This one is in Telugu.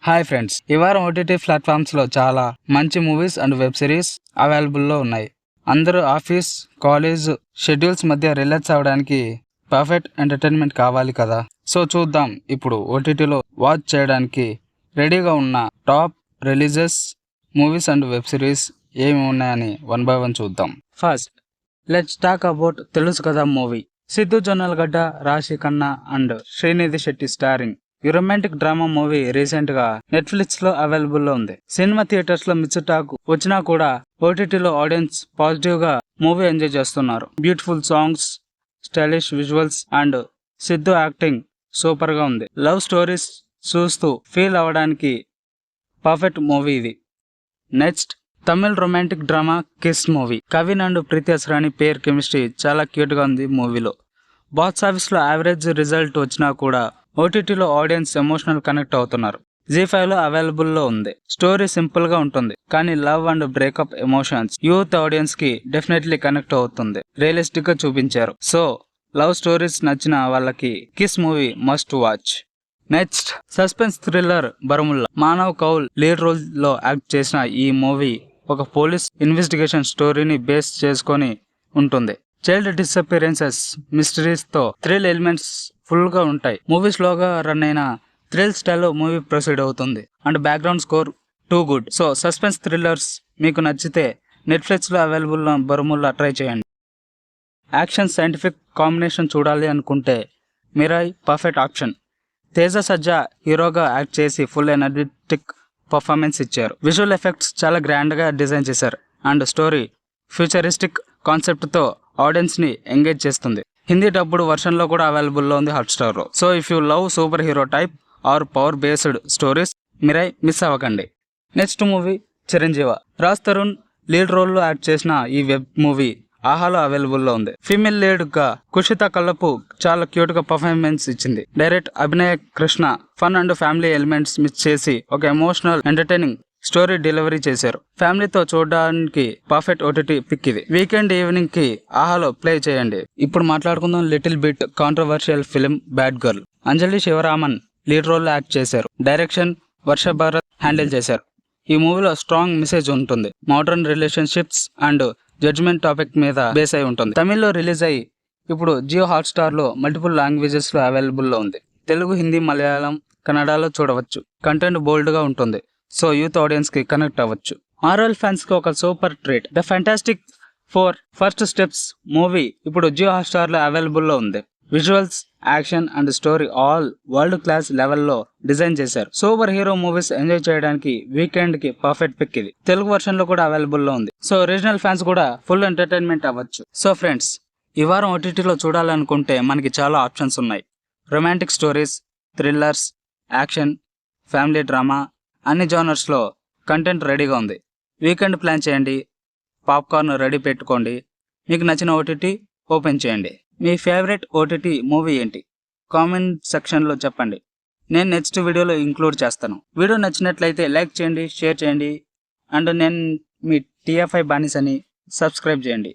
హాయ్ ఫ్రెండ్స్, ఈ వారం ఓటీటీ ప్లాట్ఫామ్స్లో చాలా మంచి మూవీస్ అండ్ వెబ్ సిరీస్ అవైలబుల్లో ఉన్నాయి. అందరూ ఆఫీస్, కాలేజ్ షెడ్యూల్స్ మధ్య రిలాక్స్ అవ్వడానికి పర్ఫెక్ట్ ఎంటర్టైన్మెంట్ కావాలి కదా. సో చూద్దాం ఇప్పుడు ఓటీటీలో వాచ్ చేయడానికి రెడీగా ఉన్న top releases movies and web series ఏమి ఉన్నాయని వన్ బై వన్ చూద్దాం. ఫస్ట్ లెట్స్ టాక్ అబౌట్ తెలుసు కదా మూవీ. సిద్ధు జొన్నలగడ్డ, రాశి ఖన్నా అండ్ శ్రీనిధి శెట్టి స్టారింగ్ ఈ రొమాంటిక్ డ్రామా మూవీ రీసెంట్ గా నెట్ఫ్లిక్స్ లో అవైలబుల్ లో ఉంది. సినిమా థియేటర్స్ లో మిక్స్ టాక్ వచ్చినా కూడా ఓటీటీలో ఆడియన్స్ పాజిటివ్ గా మూవీ ఎంజాయ్ చేస్తున్నారు. Beautiful songs, stylish visuals and Siddhu acting super గా ఉంది. లవ్ స్టోరీస్ చూస్తూ ఫీల్ అవ్వడానికి పర్ఫెక్ట్ మూవీ ఇది. Next Tamil romantic drama kiss movie. Kavin and Preethi Asrani pair chemistry చాలా క్యూట్ గా ఉంది మూవీలో. బాక్స్ ఆఫీస్ లో యావరేజ్ రిజల్ట్ వచ్చినా కూడా ఓటీటీలో ఆడియన్స్ ఎమోషనల్ కనెక్ట్ అవుతున్నారు. Zee5 లో అవైలబుల్ లో ఉంది. స్టోరీ సింపుల్ గా ఉంటుంది కానీ love and breakup emotions youth audience కి డెఫినెట్లీ కనెక్ట్ అవుతుంది. రియలిస్టిక్ గా చూపించారు. సో లవ్ స్టోరీస్ నచ్చిన వాళ్ళకి kiss movie must watch. Next suspense thriller Baramulla. Manav Kaul lead role లో యాక్ట్ చేసిన ఈ మూవీ ఒక పోలీస్ ఇన్వెస్టిగేషన్ స్టోరీని బేస్ చేసుకొని ఉంటుంది. చైల్డ్ డిసపియరెన్సెస్ మిస్టరీస్ తో థ్రిల్ ఎలిమెంట్స్ ఫుల్ గా ఉంటాయి. మూవీ స్లోగా రన్ అయిన థ్రిల్ స్టైల్లో మూవీ ప్రొసీడ్ అవుతుంది and background score too good. So suspense thrillers మీకు నచ్చితే నెట్ఫ్లిక్స్ లో అవైలబుల్ బరముల్లా ట్రై చేయండి. యాక్షన్ సైంటిఫిక్ కాంబినేషన్ చూడాలి అనుకుంటే మిరాయ్ పర్ఫెక్ట్ ఆప్షన్. తేజ సజ్జా హీరోగా యాక్ట్ చేసి ఫుల్ ఎనర్జెటిక్ పర్ఫార్మెన్స్ ఇచ్చారు. విజువల్ ఎఫెక్ట్స్ చాలా గ్రాండ్ గా డిజైన్ చేశారు అండ్ స్టోరీ ఫ్యూచరిస్టిక్ కాన్సెప్ట్ తో ఆడియన్స్ ని ఎంగేజ్ చేస్తుంది. హిందీ డబ్బుడ్ వర్షన్ లో కూడా అవైలబుల్ లో ఉంది హాట్స్టార్ లో. So if you love super hero type or power based stories Mirai miss అవ్వకండి. Next movie Chiranjeeva. Raj Tarun lead role లో యాక్ట్ చేసిన ఈ వెబ్ మూవీ ఆహాలో అవైలబుల్ లో ఉంది. ఫీమేల్ లీడ్ గా కుషిత కల్లపు చాలా క్యూట్ గా పర్ఫార్మెన్స్ ఇచ్చింది. Direct Abhinaya Krishna fun and family elements mix చేసి ఒక ఎమోషనల్ ఎంటర్టైనింగ్ స్టోరీ డెలివరీ చేశారు. ఫ్యామిలీతో చూడడానికి పర్ఫెక్ట్ ఓటీటీ పిక్ ఇది. వీకెండ్ ఈవినింగ్ కి ఆహాలో ప్లే చేయండి. ఇప్పుడు మాట్లాడుకుందాం little bit controversial film bad girl. Anjali Sivaraman lead role లో యాక్ట్ చేశారు. డైరెక్షన్ వర్ష భారత్ హ్యాండిల్ చేశారు. ఈ మూవీలో స్ట్రాంగ్ మెసేజ్ ఉంటుంది. Modern relationships and judgement topic మీద బేస్ అయి ఉంటుంది. తమిళ్లో రిలీజ్ అయ్యి ఇప్పుడు జియో హాట్స్టార్ లో మల్టిపుల్ లాంగ్వేజెస్ లో అవైలబుల్ లో ఉంది. తెలుగు, హిందీ, మలయాళం, కన్నడలో చూడవచ్చు. కంటెంట్ బోల్డ్ గా ఉంటుంది. సో యూత్ ఆడియన్స్ కి కనెక్ట్ అవ్వచ్చు. మార్వెల్ ఫ్యాన్స్ కి ఒక super treat. The fantastic four first steps movie ఇప్పుడు జియో హాట్స్టార్ లో అవైలబుల్ లో ఉంది. Visuals, action and story all world class లెవెల్లో డిజైన్ చేశారు. సూపర్ హీరో మూవీస్ ఎంజాయ్ చేయడానికి వీకెండ్ కి పర్ఫెక్ట్ పిక్ ఇది. తెలుగు వర్షన్ లో కూడా అవైలబుల్ లో ఉంది. సో రీజనల్ ఫ్యాన్స్ కూడా ఫుల్ ఎంటర్టైన్మెంట్ అవ్వచ్చు. సో ఫ్రెండ్స్, ఈ వారం ఓటీటీలో చూడాలనుకుంటే మనకి చాలా ఆప్షన్స్ ఉన్నాయి. Romantic stories, thrillers, action, family drama అన్ని జోనర్స్ లో కంటెంట్ రెడీగా ఉంది. వీకెండ్ ప్లాన్ చేయండి. పాప్కార్న్ రెడీ పెట్టుకోండి. మీకు నచ్చిన ఓటీటీ ఓపెన్ చేయండి. మీ ఫేవరెట్ ఓటీటీ మూవీ ఏంటి కామెంట్ సెక్షన్ లో చెప్పండి. నేను నెక్స్ట్ వీడియోలో ఇంక్లూడ్ చేస్తాను. వీడియో నచ్చినట్లయితే లైక్ చేయండి, షేర్ చేయండి అండ్ నేను మీ TFI బానిసని సబ్స్క్రైబ్ చేయండి.